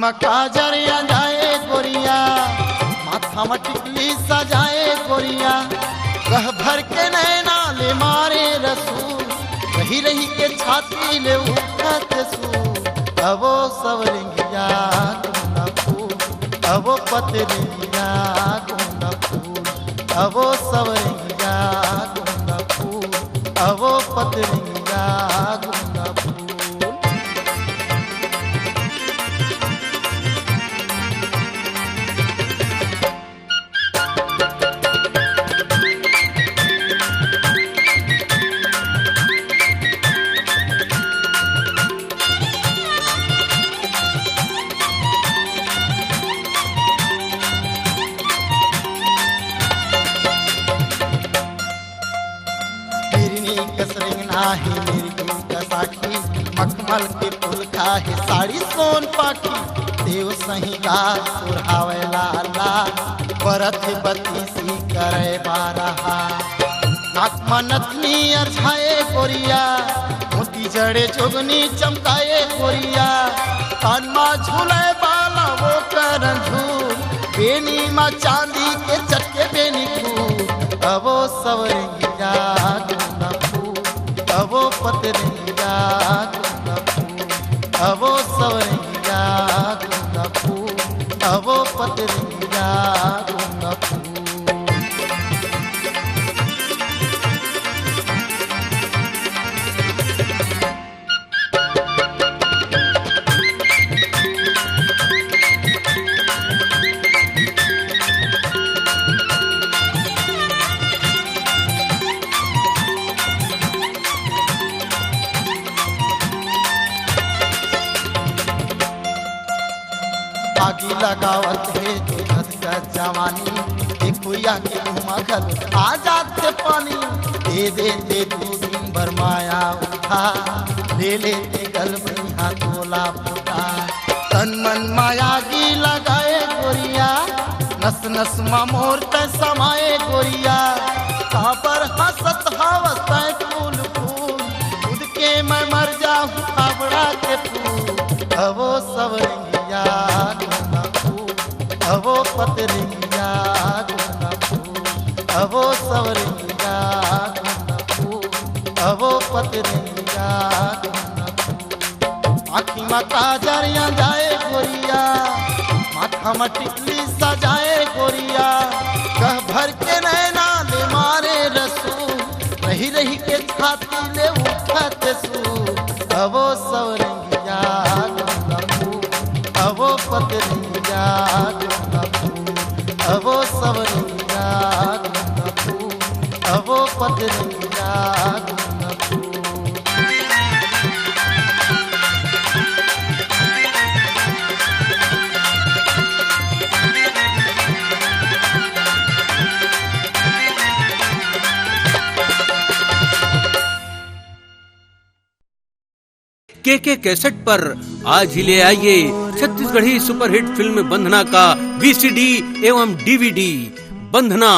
में काजर जाए गोरिया, माथा में टिकली सजाए गोरिया, गह भर के नैना ले मारे रसूल, रही रही के छाती ले उठत सूल। अबो सवरंगिया गुना फूल, अबो पतरिया गुना फूल, अबो सवरंगिया गुना फूल, अबो पतरिया गुना फूल। आहे मेरी कसाखी, मखमल के फूल खाहे साड़ी सोन पाखी, देव सही गा सुरहावे लाला, परत बत्तीसी करे बारहा। नाक मनतनी अरझाए गोरिया, मोती जड़े जोगनी चमकाए गोरिया, कान मा झूले बाला वो करन झूल, बेनी मा चांदी के चटके बेनी खूब। अबो सवरंगिया गुना फूल, अबो पतरिया गुना फूल, अबो सवरंगिया गुना फूल, अबो पतरिया गुना फूल। आगी लगावत है जो धधका जवानी, देखुया के मगल आ जाते पानी, दे देते दो दिन भर माया उठा, ले लेते गल में हाथोला फूटा। तन मन माया गी लगाए गोरिया, नस नस मा मोर ते समाए गोरिया, काबर हंसत हवस फूल फूल, खुद के मैं मर जाऊं फावड़ा के फूल। अबो सवरंगिया गुना फूल, अबो पतरिया गुना फूल, अबो सवरंगिया गुना फूल, अबो पतरिया गुना फूल। आँखी में काजर जाए गोरिया, माथा में टिकली सजाए गोरिया, कह भर के नैना ले मारे रसूल, रही रही के छाती ले उठत सूल। अबो सवरंगिया गुना फूल, अबो पतरिया गुना फूल, अबो सवरंगिया गुना फूल, अबो पतरिया गुना फूल। के कैसेट पर आज ही ले आइए छत्तीसगढ़ी सुपरहिट फिल्म बंधना का वीसीडी एवं डीवीडी। बंधना